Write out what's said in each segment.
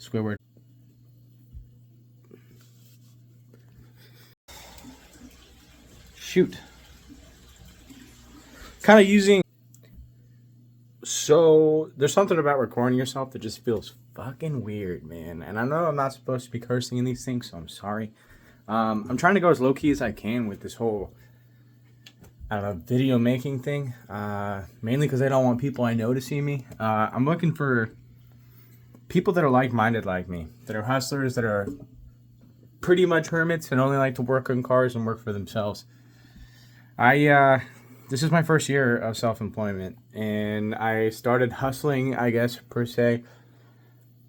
Squidward. Shoot. Kind of using... So, there's something about recording yourself that just feels fucking weird, man. And I know I'm not supposed to be cursing in these things, so I'm sorry. I'm trying to go as low-key as I can with this whole, I don't know, video making thing. Mainly because I don't want people I know to see me. I'm looking for people that are like-minded like me. That are hustlers, that are pretty much hermits and only like to work on cars and work for themselves. This is my first year of self-employment, and I started hustling, I guess, per se,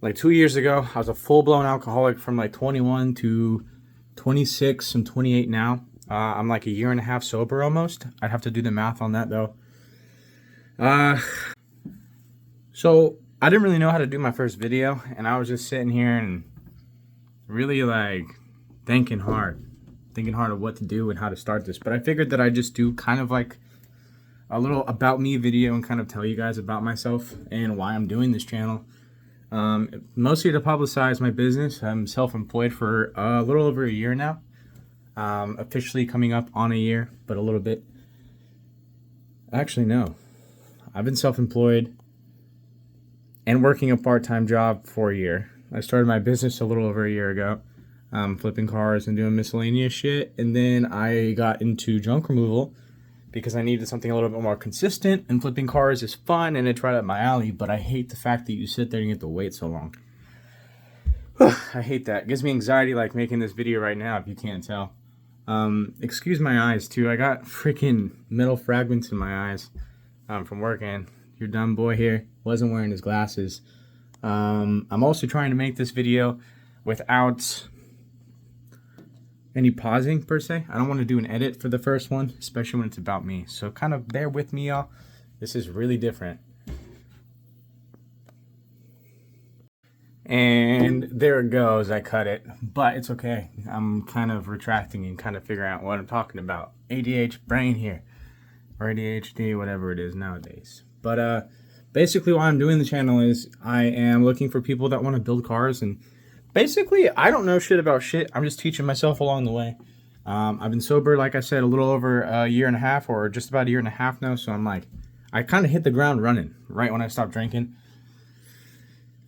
like 2 years ago. I was a full-blown alcoholic from like 21 to 26. I'm 28 now. I'm like a year and a half sober almost. I'd have to do the math on that, though. So I didn't really know how to do my first video, and I was just sitting here and really like thinking hard of what to do and how to start this. But I figured that I'd just do kind of like a little about me video and kind of tell you guys about myself and why I'm doing this channel. Mostly to publicize my business. I'm self-employed for a little over a year now. Officially coming up on a year, but a little bit. Actually, no. I've been self-employed and working a part-time job for a year. I started my business a little over a year ago. Flipping cars and doing miscellaneous shit. And then I got into junk removal because I needed something a little bit more consistent, and flipping cars is fun and it's right up my alley, but I hate the fact that you sit there and you have to wait so long. I hate that. It gives me anxiety like making this video right now, if you can't tell. Excuse my eyes too. I got freaking metal fragments in my eyes from working. Your dumb boy here wasn't wearing his glasses. I'm also trying to make this video without any pausing per se. I don't want to do an edit for the first one, especially when it's about me. So kind of bear with me, y'all. This is really different. And there it goes. I cut it, but it's okay. I'm kind of retracting and kind of figuring out what I'm talking about. ADHD brain here, or ADHD, whatever it is nowadays. But basically why I'm doing the channel is I am looking for people that want to build cars, and basically, I don't know shit about shit. I'm just teaching myself along the way. I've been sober, like I said, a little over a year and a half, or just about a year and a half now. So I'm like, I kind of hit the ground running right when I stopped drinking.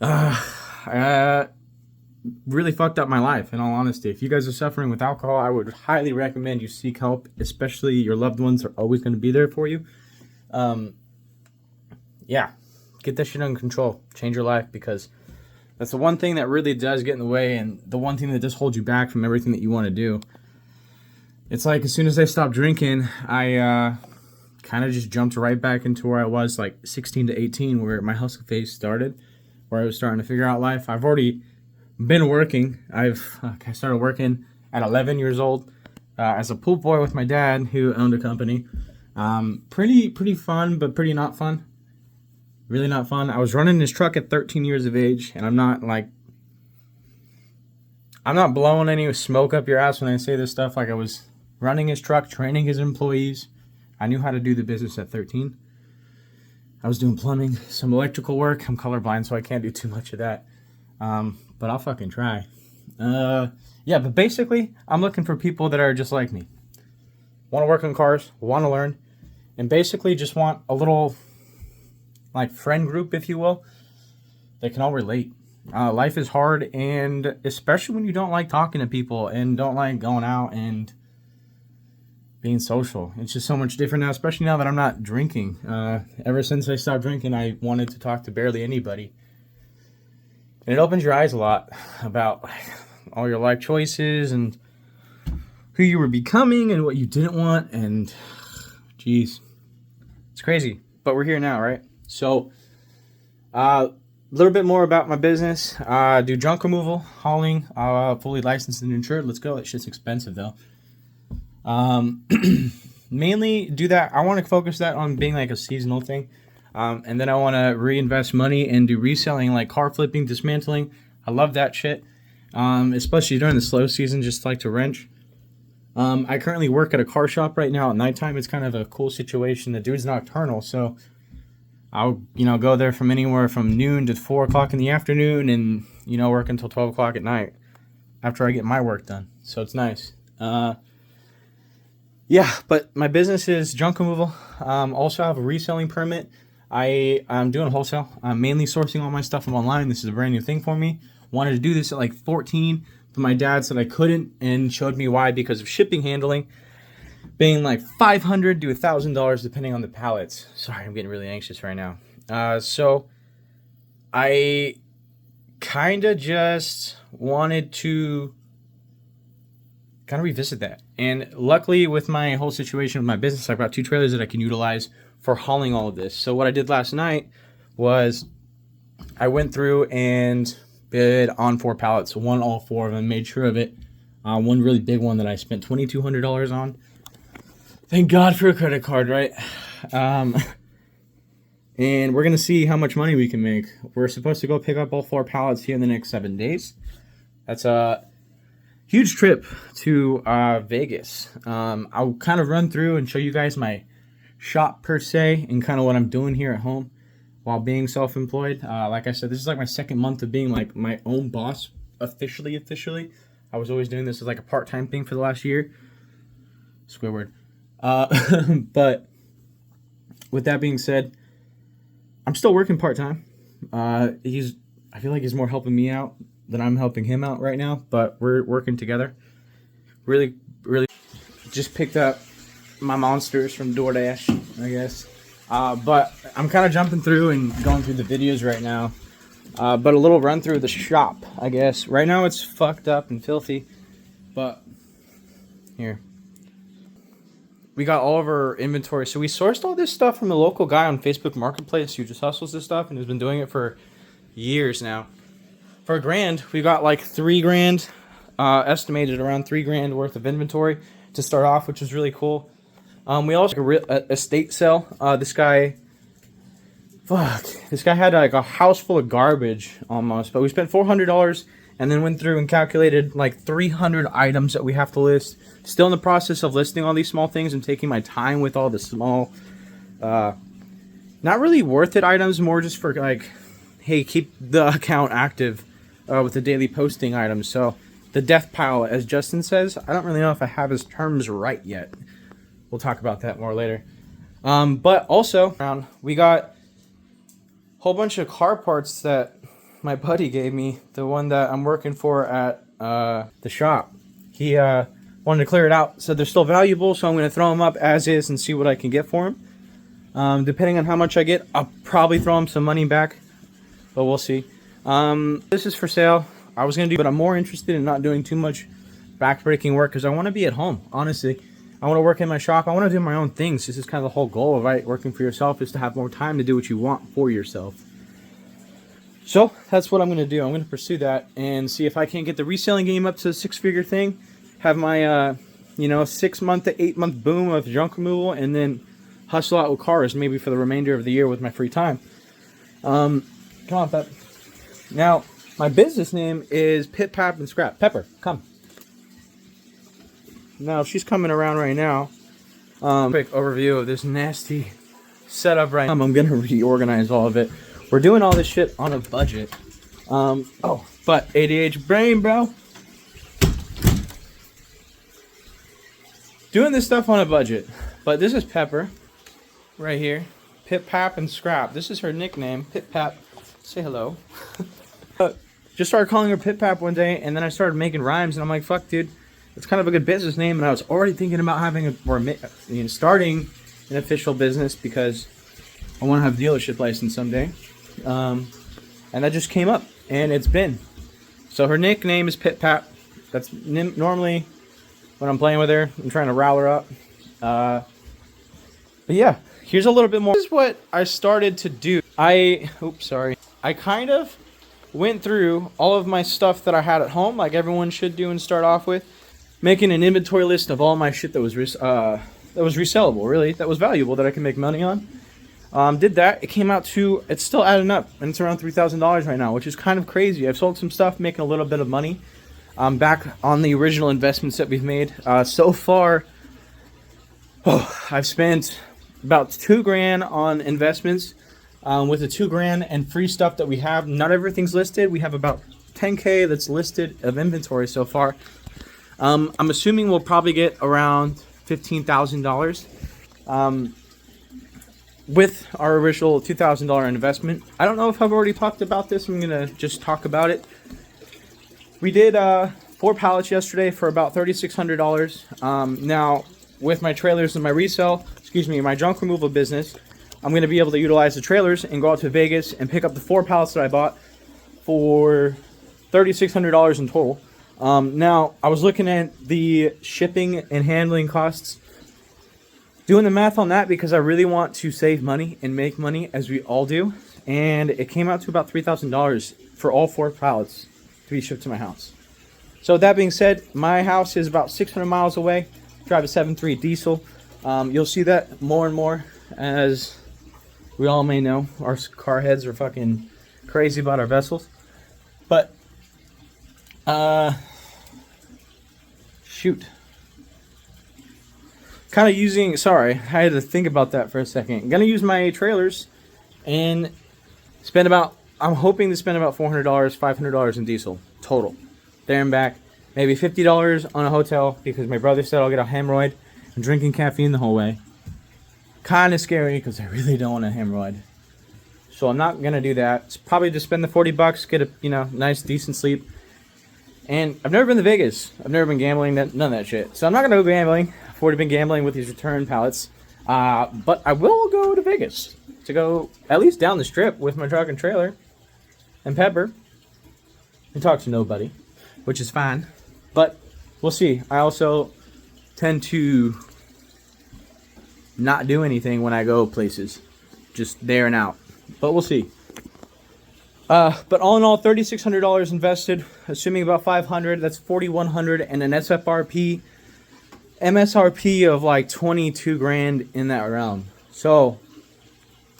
I really fucked up my life, in all honesty. If you guys are suffering with alcohol, I would highly recommend you seek help, especially your loved ones are always going to be there for you. Yeah, get that shit under control. Change your life, because that's the one thing that really does get in the way, and the one thing that does hold you back from everything that you want to do. It's like as soon as I stopped drinking, I kind of just jumped right back into where I was like 16 to 18, where my hustle phase started, where I was starting to figure out life. I've already been working. I started working at 11 years old as a pool boy with my dad, who owned a company. Pretty fun, but pretty not fun. Really not fun. I was running his truck at 13 years of age, and I'm not blowing any smoke up your ass when I say this stuff. Like, I was running his truck, training his employees. I knew how to do the business at 13. I was doing plumbing, some electrical work. I'm colorblind, so I can't do too much of that. But I'll fucking try. Yeah, but basically, I'm looking for people that are just like me. Want to work on cars, want to learn, and basically just want a little, like, friend group, if you will, that can all relate. Life is hard, and especially when you don't like talking to people and don't like going out and being social. It's just so much different now, especially now that I'm not drinking. Ever since I stopped drinking, I wanted to talk to barely anybody. And it opens your eyes a lot about all your life choices and who you were becoming and what you didn't want. And, geez, it's crazy. But we're here now, right? So, a little bit more about my business. Do junk removal, hauling, fully licensed and insured. Let's go. That shit's expensive, though. Mainly do that. I want to focus that on being like a seasonal thing. And then I want to reinvest money and do reselling, like car flipping, dismantling. I love that shit. Especially during the slow season, just like to wrench. I currently work at a car shop right now at nighttime. It's kind of a cool situation. The dude's nocturnal, so I'll, go there from anywhere from noon to 4 o'clock in the afternoon, and you know, work until 12 o'clock at night after I get my work done. So it's nice. Yeah, but my business is junk removal. Also have a reselling permit. I'm doing wholesale. I'm mainly sourcing all my stuff from online. This is a brand new thing for me. Wanted to do this at like 14, but my dad said I couldn't and showed me why, because of shipping handling being like $500 to $1,000 depending on the pallets. Sorry, I'm getting really anxious right now. So I kind of just wanted to kind of revisit that. And luckily with my whole situation with my business, I've got 2 trailers that I can utilize for hauling all of this. So what I did last night was I went through and bid on 4 pallets. Won all 4 of them, made sure of it. One really big one that I spent $2,200 on. Thank God for a credit card, right? And we're going to see how much money we can make. We're supposed to go pick up all 4 pallets here in the next 7 days. That's a huge trip to Vegas. I'll kind of run through and show you guys my shop per se and kind of what I'm doing here at home while being self-employed. Like I said, this is like my 2nd month of being like my own boss officially. I was always doing this as like a part-time thing for the last year. Squidward. But with that being said, I'm still working part-time. I feel like he's more helping me out than I'm helping him out right now, but we're working together. Really just picked up my monsters from DoorDash, I guess. But I'm kind of jumping through and going through the videos right now. But a little run through the shop, I guess. Right now it's fucked up and filthy, but here. We got all of our inventory. So we sourced all this stuff from a local guy on Facebook Marketplace who just hustles this stuff and has been doing it for years now. For $1,000, we got like $3,000, estimated around $3,000 worth of inventory to start off, which was really cool. We also a estate sale. This guy had like a house full of garbage almost, but we spent $400 and then went through and calculated like 300 items that we have to list. Still in the process of listing all these small things and taking my time with all the small, not really worth it items, more just for like, hey, keep the account active with the daily posting items. So the death pile, as Justin says, I don't really know if I have his terms right yet. We'll talk about that more later. But also, we got a whole bunch of car parts that my buddy gave me, the one that I'm working for at the shop. He wanted to clear it out, said they're still valuable, so I'm going to throw them up as is and see what I can get for them. Depending on how much I get, I'll probably throw him some money back, but we'll see. This is for sale. I was going to do, but I'm more interested in not doing too much backbreaking work because I want to be at home, honestly. I want to work in my shop. I want to do my own things. This is kind of the whole goal of working for yourself, is to have more time to do what you want for yourself. So that's what I'm going to do. I'm going to pursue that and see if I can't get the reselling game up to a 6-figure thing. Have my, 6-month to 8-month boom of junk removal, and then hustle out with cars maybe for the remainder of the year with my free time. Come on, Pep. Now, my business name is Pip-Pap N Scrap. Pepper, come. Now, she's coming around right now. Quick overview of this nasty setup right now. I'm going to reorganize all of it. We're doing all this shit on a budget. But ADH brain, bro. Doing this stuff on a budget. But this is Pepper right here. Pip-Pap N Scrap. This is her nickname. Pip-Pap. Say hello. Just started calling her Pip-Pap one day, and then I started making rhymes, and I'm like, fuck, dude. It's kind of a good business name, and I was already thinking about having starting an official business because I want to have a dealership license someday. And that just came up, and it's been. So her nickname is Pip-Pap. That's normally when I'm playing with her and trying to rile her up. But yeah, here's a little bit more. This is what I started to do. I kind of went through all of my stuff that I had at home, like everyone should do and start off with, making an inventory list of all my shit that was resellable, really, that was valuable, that I can make money on. Did that. It came out to, it's still adding up, and it's around $3,000 right now, which is kind of crazy. I've sold some stuff, making a little bit of money. Back on the original investments that we've made. So far, I've spent about $2,000 on investments. with the 2 grand and free stuff that we have. Not everything's listed. We have about 10K that's listed of inventory so far. I'm assuming we'll probably get around $15,000 with our original $2,000 investment. I don't know if I've already talked about this. I'm gonna just talk about it. We did 4 pallets yesterday for about $3,600. Now, with my trailers and my my junk removal business, I'm gonna be able to utilize the trailers and go out to Vegas and pick up the 4 pallets that I bought for $3,600 in total. Now, I was looking at the shipping and handling costs, doing the math on that because I really want to save money and make money, as we all do. And it came out to about $3,000 for all 4 pallets to be shipped to my house. So that being said, my house is about 600 miles away. Drive a 7.3 diesel. You'll see that more and more, as we all may know. Our car heads are fucking crazy about our vessels. But, shoot. Kind of using, sorry, I had to think about that for a second. I'm gonna use my trailers and spend about, I'm hoping to spend about $400, $500 in diesel total, there and back. Maybe $50 on a hotel because my brother said I'll get a hemorrhoid. I'm drinking caffeine the whole way. Kind of scary because I really don't want a hemorrhoid, so I'm not gonna do that. It's probably just spend the $40, get a nice decent sleep. And I've never been to Vegas. I've never been gambling, none of that shit. So I'm not gonna go gambling. I've already been gambling with these return pallets. But I will go to Vegas to go at least down the strip with my truck and trailer and Pepper and talk to nobody, which is fine. But we'll see. I also tend to not do anything when I go places, just there and out. But we'll see. But all in all, $3,600 invested, assuming about 500. That's 4,100, and an MSRP of like 22 grand in that realm. So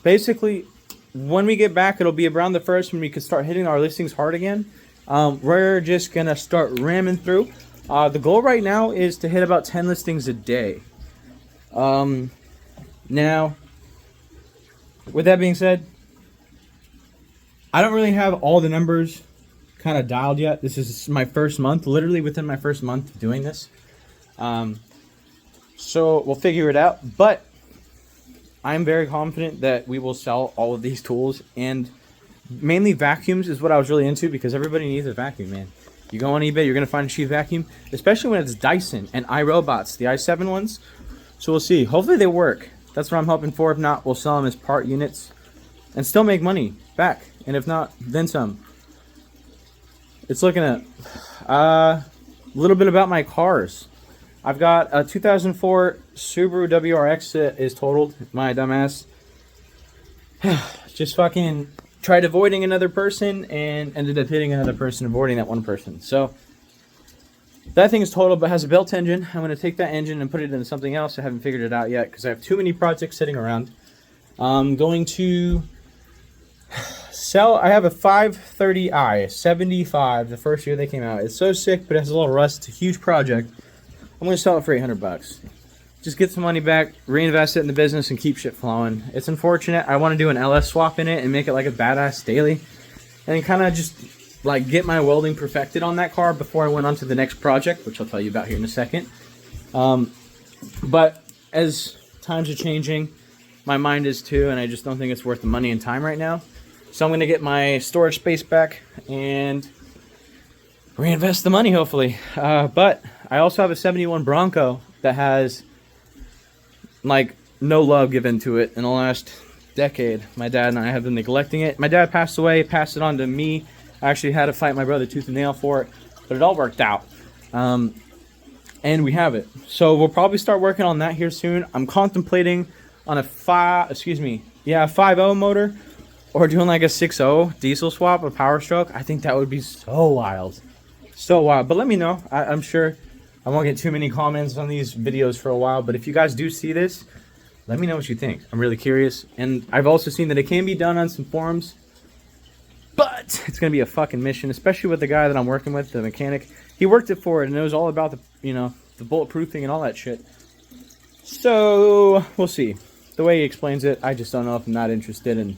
basically, when we get back, it'll be around the first when we can start hitting our listings hard again. We're just gonna start ramming through. The goal right now is to hit about 10 listings a day. Now, with that being said, I don't really have all the numbers kind of dialed yet. This is my first month, literally within my first month of doing this. So we'll figure it out. But I'm very confident that we will sell all of these tools, and mainly vacuums is what I was really into because everybody needs a vacuum, man. You go on eBay, you're going to find a cheap vacuum, especially when it's Dyson and iRobots, the i7 ones. So we'll see. Hopefully they work. That's what I'm hoping for. If not, we'll sell them as part units and still make money back. And if not, then some. It's looking at a little bit about my cars. I've got a 2004 Subaru WRX that is totaled. My dumbass just fucking tried avoiding another person and ended up hitting another person, avoiding that one person. So that thing is totaled, but has a built engine. I'm going to take that engine and put it into something else. I haven't figured it out yet because I have too many projects sitting around. I'm going to sell. I have a 530i 75, the first year they came out. It's so sick, but it has a little rust. It's a huge project. I'm going to sell it for $800. Just get some money back, reinvest it in the business, and keep shit flowing. It's unfortunate. I want to do an LS swap in it and make it like a badass daily, and kind of just like get my welding perfected on that car before I went on to the next project, which I'll tell you about here in a second. But as times are changing, my mind is too, and I just don't think it's worth the money and time right now. So I'm going to get my storage space back and reinvest the money, hopefully. But I also have a 71 Bronco that has like no love given to it in the last decade. My dad and I have been neglecting it. My dad passed away, passed it on to me. I actually had to fight my brother tooth and nail for it, but it all worked out. And we have it. So we'll probably start working on that here soon. I'm contemplating on a 5.0 motor, or doing like a 6.0 diesel swap, a Power Stroke. I think that would be so wild. So wild. But let me know. I'm sure I won't get too many comments on these videos for a while, but if you guys do see this, let me know what you think. I'm really curious. And I've also seen that it can be done on some forums, but it's going to be a fucking mission, especially with the guy that I'm working with, the mechanic. He worked it for it and knows all about the, the bulletproofing and all that shit. So we'll see. The way he explains it, I just don't know if I'm not interested in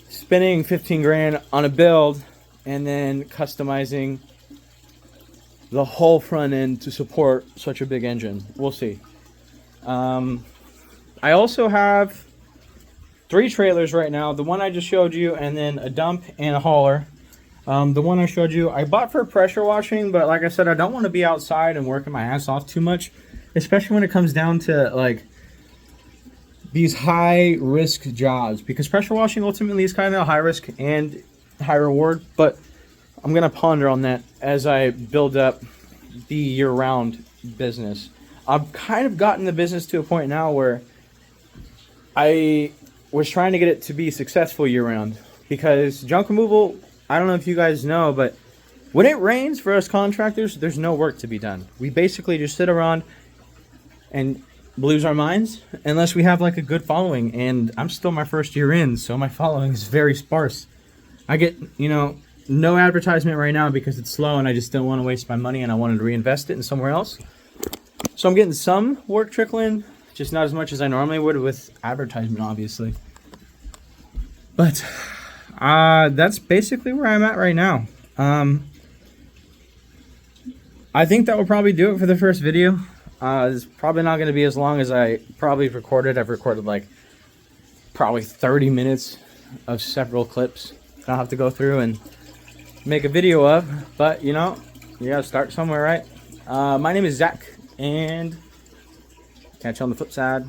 spending 15 grand on a build and then customizing the whole front end to support such a big engine. We'll see. I also have 3 trailers right now. The one I just showed you, and then a dump and a hauler. The one I showed you, I bought for pressure washing, but like I said, I don't want to be outside and working my ass off too much, especially when it comes down to like these high risk jobs, because pressure washing ultimately is kind of high risk and high reward. But I'm gonna ponder on that as I build up the year-round business. I've kind of gotten the business to a point now where I was trying to get it to be successful year-round, because junk removal, I don't know if you guys know, but when it rains for us contractors, there's no work to be done. We basically just sit around and lose our minds unless we have like a good following. And I'm still my first year in, so my following is very sparse. I get, you know, no advertisement right now because it's slow and I just don't want to waste my money and I wanted to reinvest it in somewhere else. So I'm getting some work trickling, just not as much as I normally would with advertisement, obviously. But that's basically where I'm at right now. I think that will probably do it for the first video. It's probably not going to be as long as I probably recorded. I've recorded like probably 30 minutes of several clips that I'll have to go through and make a video of. But you know, you gotta start somewhere, right? My name is Zach, and catch you on the flip side.